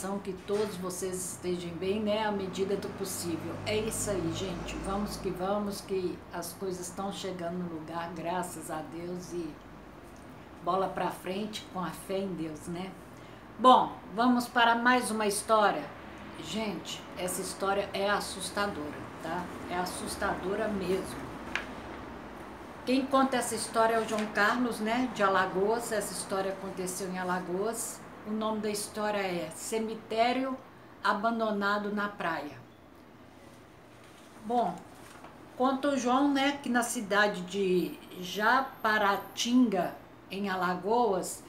coração que todos vocês estejam bem, né, à medida do possível. É isso aí, gente. Vamos, que as coisas estão chegando no lugar, graças a Deus, e bola pra frente com a fé em Deus, né? Bom, vamos para mais uma história. Gente, essa história é assustadora, tá? É assustadora mesmo. Quem conta essa história é o João Carlos, né, de Alagoas. Essa história aconteceu em Alagoas. O nome da história é Cemitério Abandonado na Praia. Bom, conta o João, né, que na cidade de Japaratinga, em Alagoas,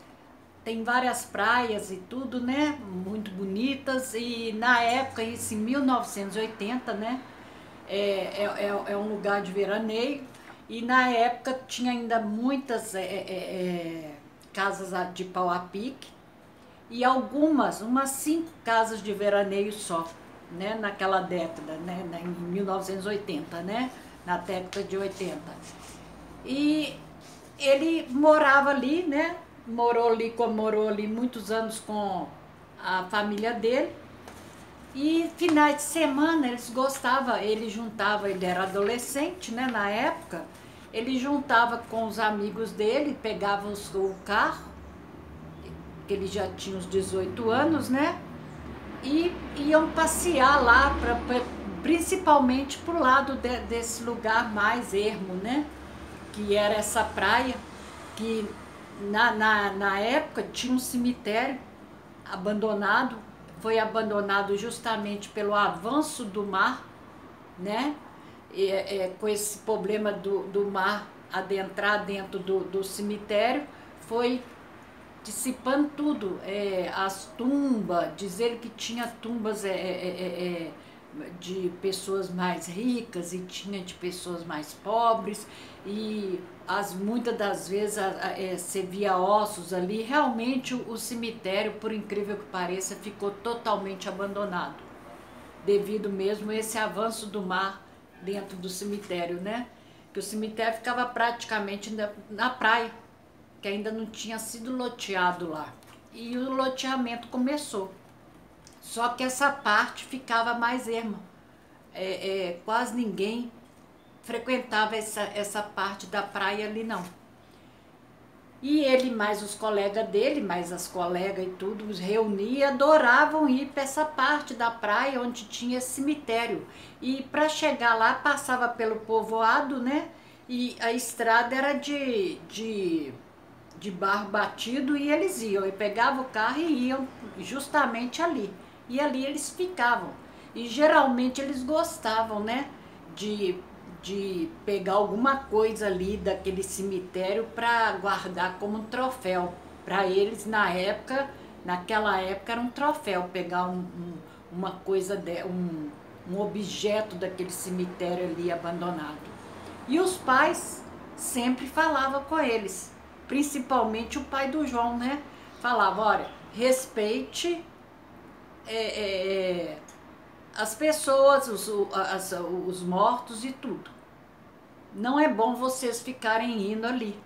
tem várias praias e tudo, né, muito bonitas. E na época, isso em 1980, né, é um lugar de veraneio. E na época tinha ainda muitas casas de pau a pique e umas 5 casas de veraneio só, né, naquela década, né, em 1980, né, na década de 80. E ele morava ali, né, morou ali muitos anos com a família dele. E finais de semana eles gostavam, ele era adolescente, né, na época, ele juntava com os amigos dele, pegava o carro, que ele já tinha uns 18 anos, né, e iam passear lá, principalmente pro lado desse lugar mais ermo, né, que era essa praia, que na época tinha um cemitério abandonado. Foi abandonado justamente pelo avanço do mar, né? Com esse problema do mar adentrar dentro do cemitério, foi dissipando tudo. As tumbas, dizer que tinha tumbas de pessoas mais ricas e tinha de pessoas mais pobres, e muitas das vezes você via ossos ali. Realmente o cemitério, por incrível que pareça, ficou totalmente abandonado, devido mesmo a esse avanço do mar dentro do cemitério, né? Que o cemitério ficava praticamente na praia, que ainda não tinha sido loteado lá. E o loteamento começou. Só que essa parte ficava mais erma. Quase ninguém frequentava essa parte da praia ali, não. E ele mais os colegas dele, mais as colegas e tudo, os reunia, adoravam ir para essa parte da praia onde tinha esse cemitério. E para chegar lá, passava pelo povoado, né? E a estrada era de barro batido, e eles iam, e pegavam o carro e iam justamente ali. E ali eles ficavam. E geralmente eles gostavam, né, de pegar alguma coisa ali daquele cemitério para guardar como um troféu. Para eles, naquela época, era um troféu pegar uma coisa, um objeto daquele cemitério ali abandonado. E os pais sempre falavam com eles, principalmente o pai do João, né? Falava: olha, respeite as pessoas, os mortos e tudo. Não é bom vocês ficarem indo ali.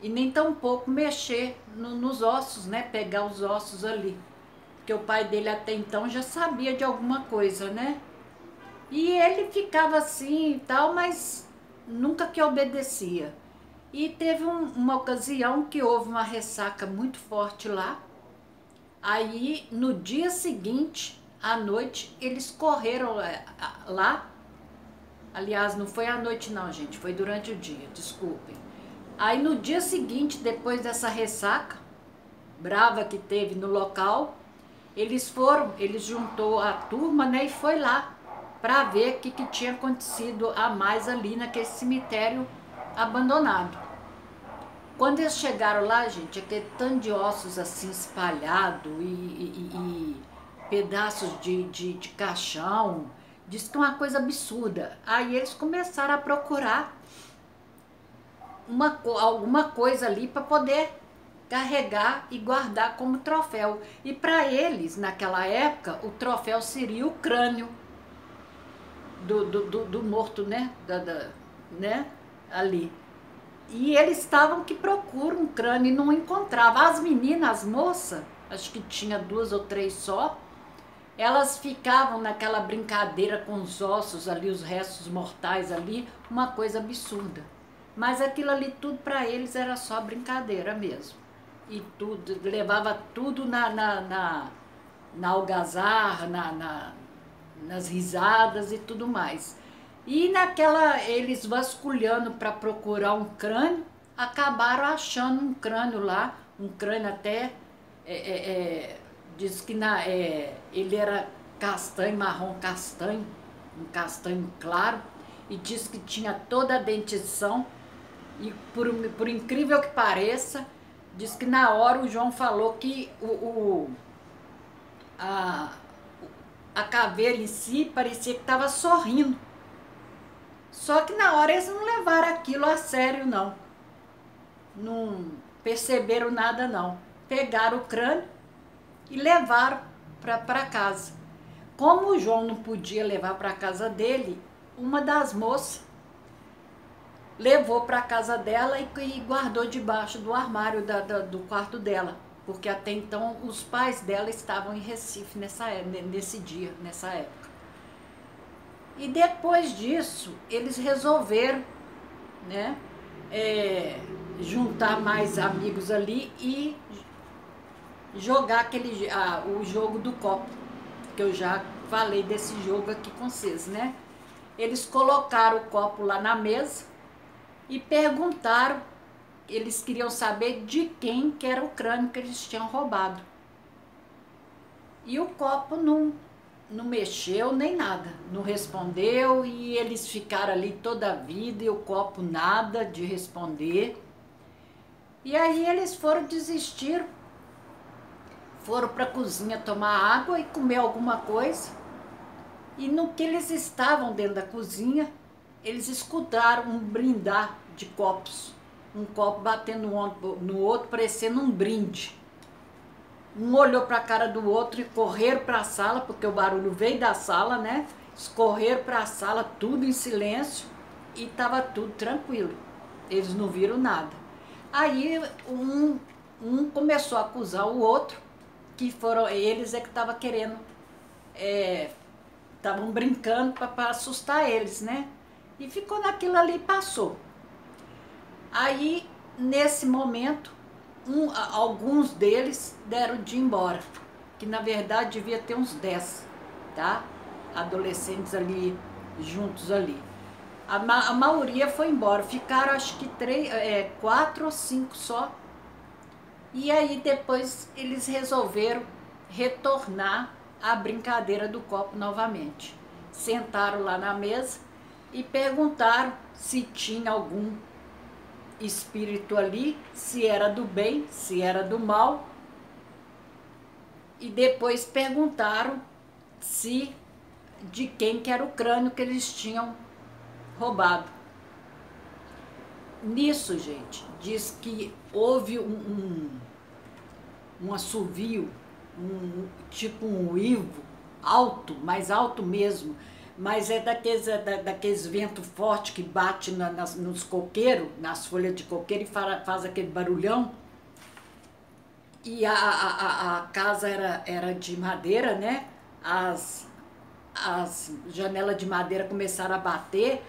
E nem tampouco mexer nos ossos, né? Pegar os ossos ali. Porque o pai dele até então já sabia de alguma coisa, né? E ele ficava assim e tal, mas nunca que obedecia. E teve uma ocasião que houve uma ressaca muito forte lá. Aí, no dia seguinte, à noite, eles correram lá. Aliás, não foi à noite não, gente, foi durante o dia, desculpem. Aí, no dia seguinte, depois dessa ressaca brava que teve no local, eles juntou a turma, né, e foi lá para ver o que tinha acontecido a mais ali naquele cemitério abandonado. Quando eles chegaram lá, gente, aquele tanto de ossos assim espalhado e pedaços de caixão, diz que é uma coisa absurda. Aí eles começaram a procurar alguma coisa ali para poder carregar e guardar como troféu. E para eles, naquela época, o troféu seria o crânio do morto, né? Né? Ali. E eles estavam que procuram um crânio e não encontravam. As meninas, as moças, acho que tinha 2 ou 3 só. Elas ficavam naquela brincadeira com os ossos ali, os restos mortais ali, uma coisa absurda. Mas aquilo ali tudo para eles era só brincadeira mesmo. E tudo, levava tudo na algazarra, nas risadas e tudo mais. E naquela, eles vasculhando para procurar um crânio, acabaram achando um crânio lá, um crânio até, diz que ele era castanho, marrom castanho, um castanho claro, e diz que tinha toda a dentição, e por incrível que pareça, diz que na hora o João falou que a caveira em si parecia que estava sorrindo. Só que na hora eles não levaram aquilo a sério, não. Não perceberam nada, não. Pegaram o crânio e levaram para casa. Como o João não podia levar para a casa dele, uma das moças levou para a casa dela e guardou debaixo do armário do quarto dela. Porque até então os pais dela estavam em Recife nesse dia, nessa época. E depois disso, eles resolveram, né, juntar mais amigos ali e jogar o jogo do copo, que eu já falei desse jogo aqui com vocês, né? Eles colocaram o copo lá na mesa e perguntaram, eles queriam saber de quem que era o crânio que eles tinham roubado. E o copo não mexeu nem nada, não respondeu, e eles ficaram ali toda a vida e o copo nada de responder. E aí eles foram desistir, foram para a cozinha tomar água e comer alguma coisa, e no que eles estavam dentro da cozinha, eles escutaram um brindar de copos, um copo batendo no outro, parecendo um brinde. Um olhou para a cara do outro e correram para a sala, porque o barulho veio da sala, né? Correram para a sala, tudo em silêncio, e estava tudo tranquilo. Eles não viram nada. Aí um começou a acusar o outro, que foram eles que estavam querendo, estavam brincando para assustar eles, né? E ficou naquilo ali e passou. Aí, nesse momento, alguns deles deram de ir embora, que na verdade devia ter uns 10, tá? Adolescentes ali, juntos ali. A maioria foi embora, ficaram acho que 4 ou 5 só. E aí depois eles resolveram retornar à brincadeira do copo novamente. Sentaram lá na mesa e perguntaram se tinha algum espírito ali, se era do bem, se era do mal. E depois perguntaram de quem que era o crânio que eles tinham roubado. Nisso, gente, diz que houve um assovio, tipo um uivo alto, mais alto mesmo, mas é daqueles ventos fortes que bate nos coqueiros, nas folhas de coqueiro, e faz aquele barulhão. E a casa era de madeira, né? As janelas de madeira começaram a bater,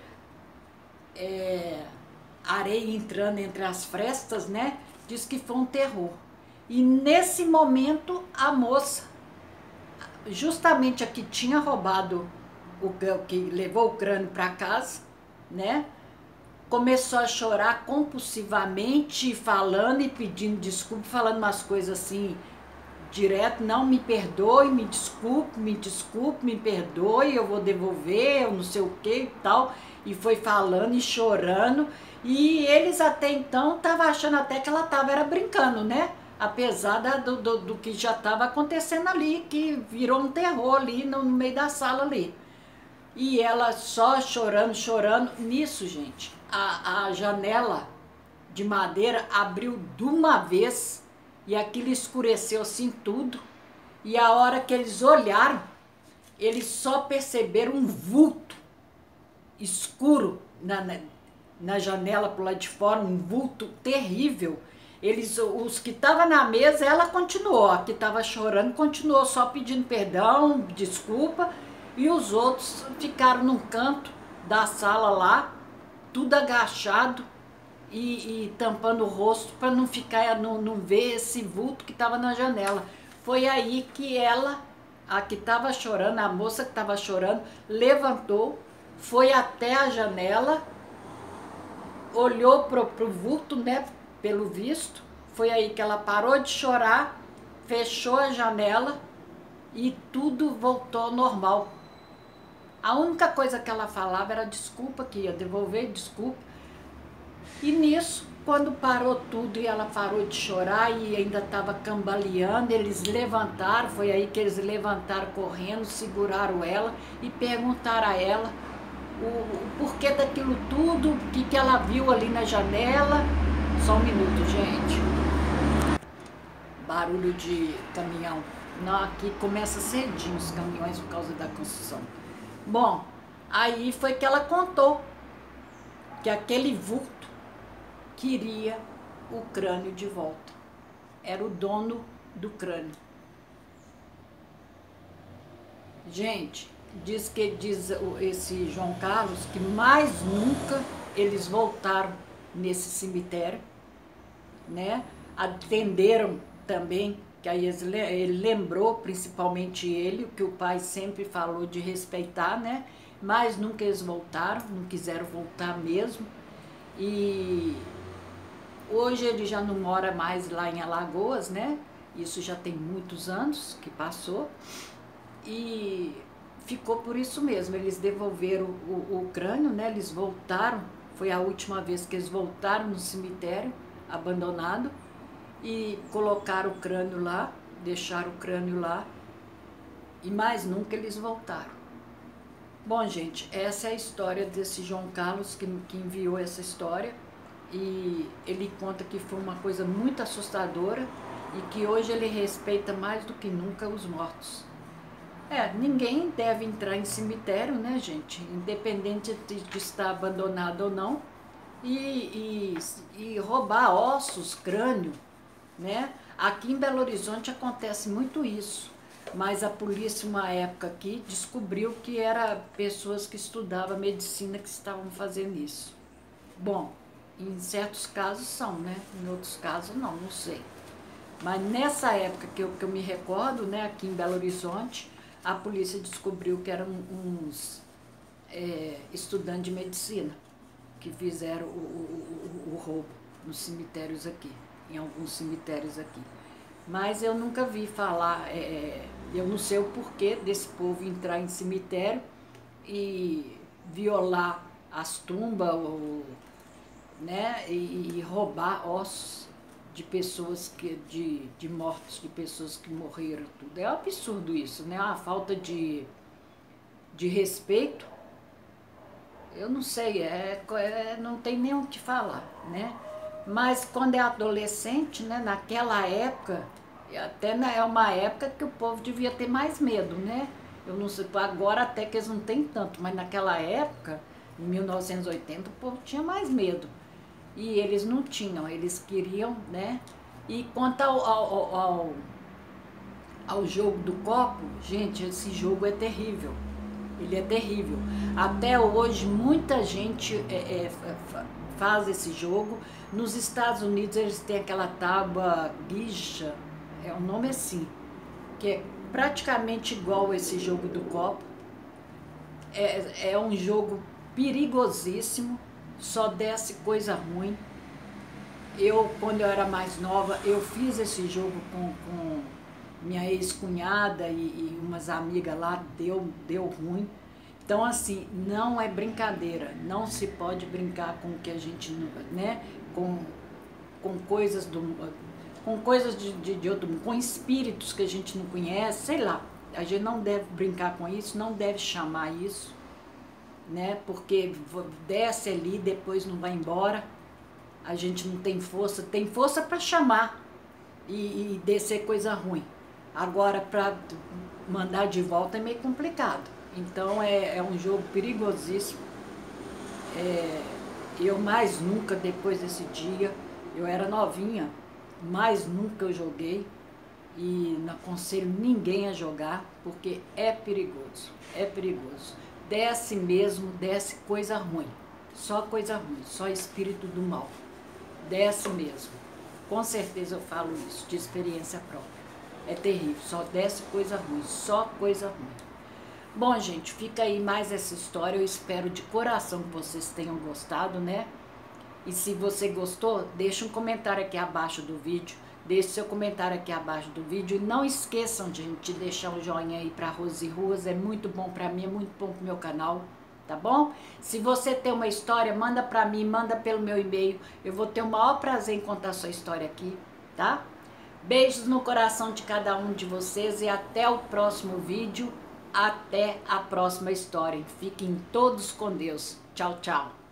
areia entrando entre as frestas, né? Diz que foi um terror. E nesse momento a moça, justamente a que tinha roubado, que levou o crânio para casa, né? Começou a chorar compulsivamente, falando e pedindo desculpa, falando umas coisas assim, direto: não, me perdoe, me desculpe, me perdoe, eu vou devolver, eu não sei o que e tal. E foi falando e chorando, e eles até então estavam achando até que ela estava brincando, né? Apesar do que já estava acontecendo ali, que virou um terror ali no meio da sala ali. E ela só chorando, chorando. Nisso, gente, a janela de madeira abriu de uma vez e aquilo escureceu assim tudo. E a hora que eles olharam, eles só perceberam um vulto escuro na janela por lá de fora, um vulto terrível. Os que estavam na mesa, ela continuou, a que estava chorando continuou só pedindo perdão, desculpa, e os outros ficaram num canto da sala lá, tudo agachado e tampando o rosto para não ficar, não ver esse vulto que estava na janela. Foi aí que ela, a que estava chorando, a moça que estava chorando, levantou, foi até a janela, olhou pro vulto, né, pelo visto. Foi aí que ela parou de chorar, fechou a janela e tudo voltou ao normal. A única coisa que ela falava era desculpa, que ia devolver desculpa. E nisso, quando parou tudo e ela parou de chorar e ainda estava cambaleando, eles levantaram, foi aí que eles levantaram correndo, seguraram ela e perguntaram a ela o porquê daquilo tudo, o que ela viu ali na janela. Só um minuto, gente. Barulho de caminhão. Não, aqui começa cedinho os caminhões por causa da construção. Bom, aí foi que ela contou que aquele vulto queria o crânio de volta. Era o dono do crânio. Gente, diz esse João Carlos que mais nunca eles voltaram nesse cemitério, né? Atenderam também, que aí ele lembrou, principalmente ele, o que o pai sempre falou de respeitar, né? Mas nunca eles voltaram, não quiseram voltar mesmo. E hoje ele já não mora mais lá em Alagoas, né? Isso já tem muitos anos que passou. E ficou por isso mesmo, eles devolveram o crânio, né? Eles voltaram, foi a última vez que eles voltaram no cemitério abandonado e colocaram o crânio lá, deixaram o crânio lá e mais nunca eles voltaram. Bom, gente, essa é a história desse João Carlos que enviou essa história e ele conta que foi uma coisa muito assustadora e que hoje ele respeita mais do que nunca os mortos. Ninguém deve entrar em cemitério, né, gente? Independente de estar abandonado ou não. E roubar ossos, crânio, né? Aqui em Belo Horizonte acontece muito isso. Mas a polícia, uma época aqui, descobriu que eram pessoas que estudavam medicina que estavam fazendo isso. Bom, em certos casos são, né? Em outros casos não sei. Mas nessa época que eu me recordo, né, aqui em Belo Horizonte, a polícia descobriu que eram uns estudantes de medicina que fizeram o roubo nos cemitérios aqui, em alguns cemitérios aqui. Mas eu nunca vi falar, eu não sei o porquê desse povo entrar em cemitério e violar as tumbas, né, e roubar ossos de pessoas de mortos, de pessoas que morreram, tudo. É um absurdo isso, né? A falta de respeito, eu não sei, não tem nem o que falar, né? Mas quando é adolescente, né, naquela época, até é uma época que o povo devia ter mais medo, né? Eu não sei, agora até que eles não têm tanto, mas naquela época, em 1980, o povo tinha mais medo. E eles não tinham, eles queriam, né? E quanto ao jogo do copo, gente, esse jogo é terrível. Ele é terrível. Até hoje, muita gente faz esse jogo. Nos Estados Unidos, eles têm aquela tábua guicha, o nome é assim, que é praticamente igual esse jogo do copo. É um jogo perigosíssimo. Só desce coisa ruim. Quando eu era mais nova, eu fiz esse jogo com minha ex-cunhada e umas amigas lá, deu ruim. Então, assim, não é brincadeira, não se pode brincar com o que a gente, né, com coisas de outro mundo, com espíritos que a gente não conhece, sei lá. A gente não deve brincar com isso, não deve chamar isso, né? Porque desce ali, depois não vai embora, a gente não tem força para chamar e descer coisa ruim. Agora, para mandar de volta é meio complicado. Então, é um jogo perigosíssimo. Eu mais nunca, depois desse dia, eu era novinha, mais nunca eu joguei e não aconselho ninguém a jogar, porque é perigoso, é perigoso. Desce mesmo, desce coisa ruim, só coisa ruim, só espírito do mal, desce mesmo. Com certeza eu falo isso, de experiência própria. É terrível, só desce coisa ruim, só coisa ruim. Bom, gente, fica aí mais essa história, eu espero de coração que vocês tenham gostado, né? E se você gostou, deixa um comentário aqui abaixo do vídeo, deixe seu comentário aqui abaixo do vídeo. E não esqueçam, gente, de deixar um joinha aí para Rose Ruas, é muito bom para mim, é muito bom pro meu canal, tá bom? Se você tem uma história, manda para mim, manda pelo meu e-mail, eu vou ter o maior prazer em contar a sua história aqui, tá? Beijos no coração de cada um de vocês e até o próximo vídeo, até a próxima história. Fiquem todos com Deus. Tchau, tchau.